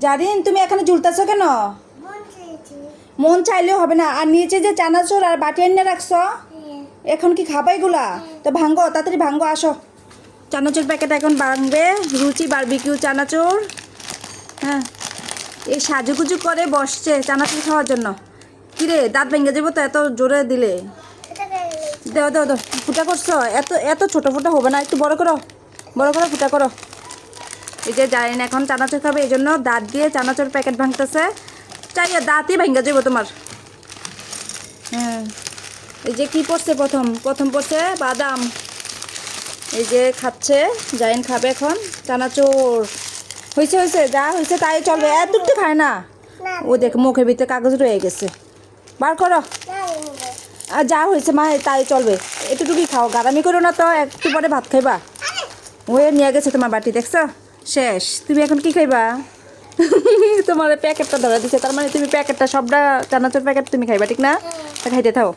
জারিন তুমি এখানে ঝুলতেছো কেন? মন চাইলেও হবে না। আর নিচে যে চানাচুর আর বাটি এনে রাখছো, এখন কি খাবা এগুলা? তো ভাঙ্গো, তাড়াতাড়ি ভাঙ্গো, আসো। চানাচুর প্যাকেট এখন ভাঙবে। রুচি বারবিকিউ চানাচুর। হ্যাঁ, এই সাজুগুজু করে বসছে চানাচুর খাওয়ার জন্য। কিরে, দাঁত ভেঙে যাবো তো এত জোরে দিলে। দাও দাও দাও, ফুটা করছো? এত এত ছোটো ফুটা হবে না, একটু বড় করো, বড় করো, ফুটা করো। এই যে জানেন এখন চানাচুর খাবে, এই জন্য দাঁত দিয়ে চানাচুর প্যাকেট ভাঙতেছে। চাইলে দাঁতই ভেঙে যাবো তোমার। হ্যাঁ, এই যে কি পড়ছে, প্রথম পড়ছে বাদাম। এই যে খাচ্ছে, জাইন খাবে এখন চানাচুর। হয়েছে হয়েছে, যা হয়েছে তাই চলবে, এতটুকু খায় না। ও দেখ মুখের ভিতরে কাগজ রয়ে গেছে, বার করো। আর যা হয়েছে মা তাই চলবে, এতটুকুই খাও, গারামি করো না তো, একটু পরে ভাত খাইবা। ওয়ে নিয়ে গেছে তোমার বাটি, দেখছো? শেষ। তুমি এখন কি খাইবা? তোমার প্যাকেটটা ধরা দিছে, তার মানে তুমি প্যাকেটটা সবটা চানাচুর প্যাকেট তুমি খাইবা, ঠিক না? তা খাইতে থাও।